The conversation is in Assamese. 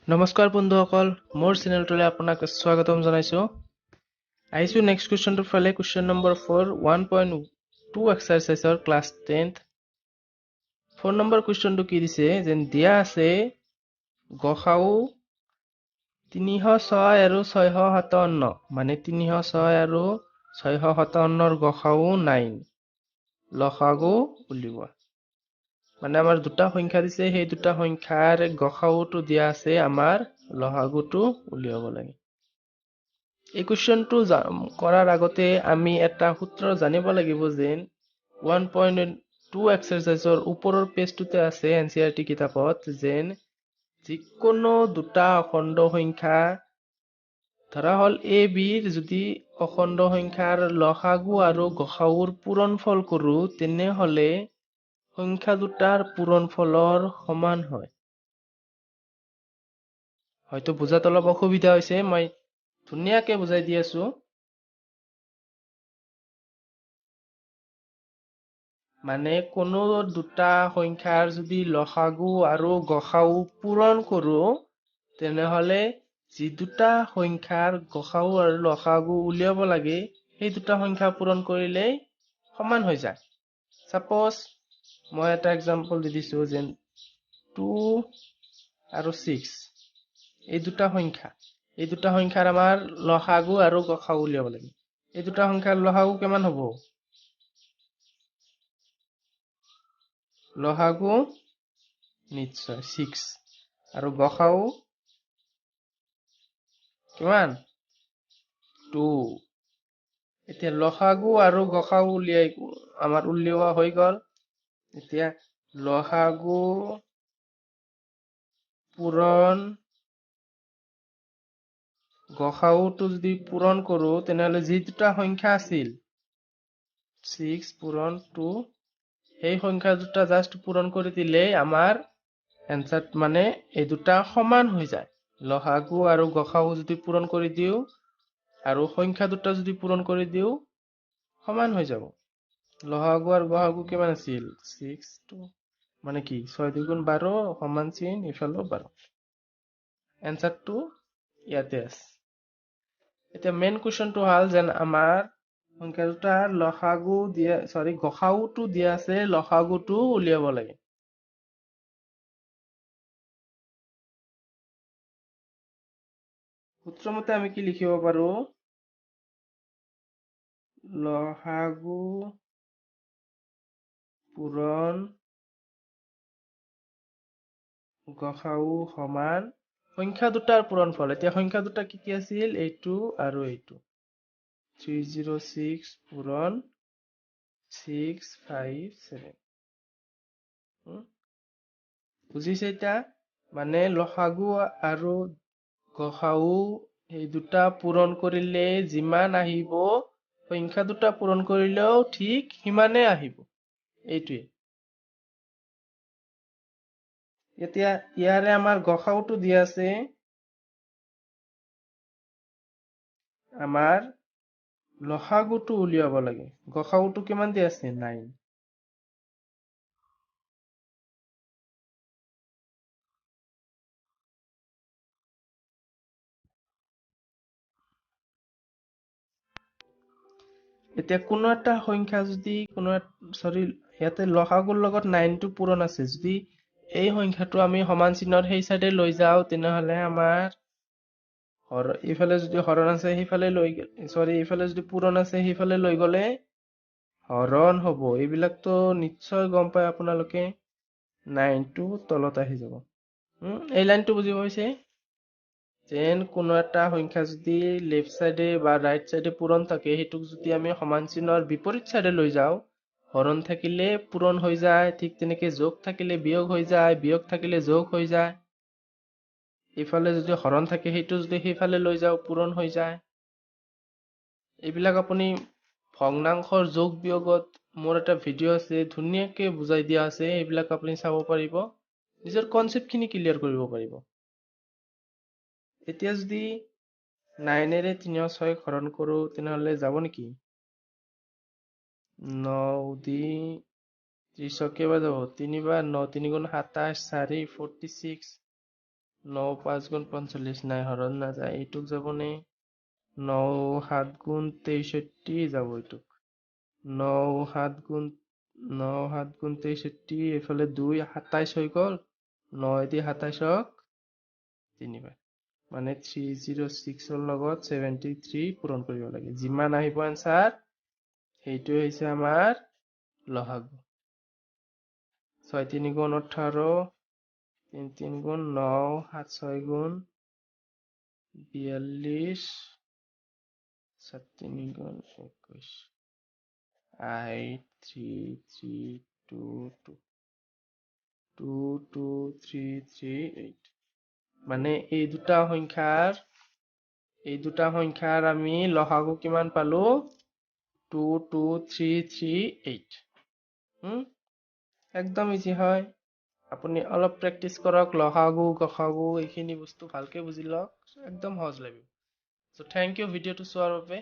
নমস্কাৰ বন্ধুসকল, মোৰ চেনেলটোলৈ আপোনাক স্বাগতম জনাইছো। আহিছো নেক্সট কুৱেশ্যনটোৰ ফালে। কুৱেশ্যন নম্বৰ 4 1.2 এক্সাৰচাইজৰ ক্লাছ 10th 4 নম্বৰ কুৱেশ্যনটো কি দিছে যেন দিয়া আছে গসাউ 306 আৰু 657, মানে 306 আৰু 657ৰ গসাউ 9, লসাগু উলিওৱা। মানে আমাৰ দুটা সংখ্যা দিছে, সেই দুটা সংখ্যাৰ গসাউটো দিয়া আছে, আমাৰ লসাগুটো উলিয়াব লাগে। এই কুৱেশ্যনটো কৰাৰ আগতে আমি এটা সূত্ৰ জানিব লাগিব যেন 1.2 এক্সাৰচাইজৰ ওপৰৰ পেজটোতে আছে NCERT কিতাপত, যেন যিকোনো দুটা অখণ্ড সংখ্যা ধৰা হল A Bৰ যদি অখণ্ড সংখ্যাৰ লসাগু আৰু গসাউৰ পূৰণফল কৰো, তেনেহলে সংখ্যা দুটাৰ পূৰণফলৰ সমান হয়। হয়তো বুজাত অলপ অসুবিধা হৈছে, মই ধুনীয়াকে বুজাই দি আছো। মানে কোনো দুটা সংখ্যাৰ যদি লসাগু আৰু গসাউ পূৰণ কৰো, তেনেহলে যি দুটা সংখ্যাৰ গসাউ আৰু লসাগু উলিয়াব লাগে, সেই দুটা সংখ্যা পূৰণ কৰিলেই সমান হৈ যায়। সাপোজ মই এটা এক্সাম্পল দি দিছো যেন 2 আৰু 6, এই দুটা সংখ্যাৰ আমাৰ লসাগু আৰু গসাউ উলিয়াব লাগে। এই দুটা সংখ্যাৰ লসাগু কিমান হ'ব? লসাগু নিশ্চয় 6 আৰু গসাউ কিমান? 2। এতিয়া লসাগু আৰু গসাউ আমাৰ উলিওৱা হৈ গল। এতিয়া লসাগু পূৰণ গসাউটো যদি পূৰণ কৰো, তেনেহলে যি দুটা সংখ্যা আছিল 6 পূৰণ 2, সেই সংখ্যা দুটা জাষ্ট পূৰণ কৰি দিলেই আমাৰ এনসাৰ, মানে এই দুটা সমান হৈ যায়। লসাগু আৰু গসাউ যদি পূৰণ কৰি দিও আৰু সংখ্যা দুটা যদি পূৰণ কৰি দিও, সমান হৈ যাব। লসাগু আৰু গসাগু কিমান আছিল? 6 2, মানে কি 6 2 গুণ 12 সমান চিন ইফালেও 12। এনসারটো ইয়াতে আছে। এতিয়া মেইন কুৱেশ্যনটো হল যেন আমাৰ সংখ্যা দুটাৰ লসাগু গসাউটো দিয়া আছে, লসাগুটো উলিয়াব লাগে। সূত্ৰ মতে আমি কি লিখিব পাৰো? লসাগু পূৰণ গসাউ সমান সংখ্যা দুটাৰ পূৰণফল। এতিয়া সংখ্যা দুটা কি কি আছিল? এইটো আৰু এইটো। 306 পূৰণ 6 5 7। বুজিছে এতিয়া? মানে লসাগু আৰু গসাউ এই দুটা পূৰণ কৰিলে যিমান আহিব, সংখ্যা দুটা পূৰণ কৰিলেও ঠিক সিমানে আহিব। এইটোৱে। এতিয়া ইয়াৰে আমাৰ গসাউটো দিয়া আছে, আমাৰ লসাগুটো উলিয়াব লাগে। গসাউটো কিমান দিয়া আছে? 9। এতিয়া কোনো এটা সংখ্যা যদি ইয়াতে লসাগুৰ লগত 9টো পূৰণ আছে, যদি এই সংখ্যাটো আমি সমান চিহ্নৰ সেই চাইডে লৈ যাও, তেনেহলে আমাৰ ইফালে যদি হৰণ আছে সেইফালে ইফালে যদি পূৰণ আছে সেইফালে লৈ গলে হৰণ হব। এইবিলাকতো নিশ্চয় গম পায় আপোনালোকে। 9টো তলত আহি যাব। এই লাইনটো বুজি পাইছে? যেন কোনো এটা সংখ্যা যদি লেফট সাইডে বা রাইট সাইডে পূৰণ থাকে, সেইটোক যদি আমি সমান চিহ্নৰ বিপৰীত সাইডে লৈ যাও, হৰণ থাকিলে পূৰণ হৈ যায়, ঠিক তেনেকে যোগ থাকিলে বিয়োগ হৈ যায়, বিয়োগ থাকিলে যোগ হৈ যায়। ইফালে যদি হৰণ থাকে, সেইটো যদি সেইফালে লৈ যাও, পূৰণ হৈ যায়। এইবিলাক আপুনি ভগ্নাংশৰ যোগ বিয়োগত মোৰ এটা ভিডিঅ' আছে, ধুনীয়াকে বুজাই দিয়া আছে, এইবিলাক আপুনি চাব পাৰিব, নিজৰ কনচেপ্ট খিনি ক্লিয়াৰ কৰিব পাৰিব। এতিয়া যদি 9ৰে 306 হৰণ কৰো, তেনেহলে যাব নেকি? 9 দি 30 কেইবাৰ যাব? 3 বাৰ। 9 3 গুণ 27, 4 46, 9 5 গুণ 45 নাই, হৰণ নাযায়, এইটোক যাবনে? 9 7 গুণ 63 যাব এইটোক। 9 7 গুণ 9 7 গুণ 63, এইফালে 2 27 হৈ গ'ল। 9 দি 27ক 3 বাৰ, মানে 306 ৰ লগত 73 পূৰণ কৰিব লাগে। যিমান আহিব এনসাৰ সেইটোৱে হৈছে আমাৰ লসাগু। 6 3 গুণ 18, 3 3 গুণ 9, 7 6 গুণ 42, 7 3 গুণ 21, 8 3 3 2 2 2 2 3 3 8। মানে এই দুটা সংখ্যাৰ আমি লসাগু কিমান পালো? 2 2 3 3 8। একদম ইজি হয়। আপুনি অলপ প্ৰেক্টিচ কৰক, লসাগু গসাগু এইখিনি বস্তু ভালকে বুজি লওক, একদম সহজ লাগিব। সো থেংক ইউ ভিডিঅ'টো চোৱাৰ বাবে।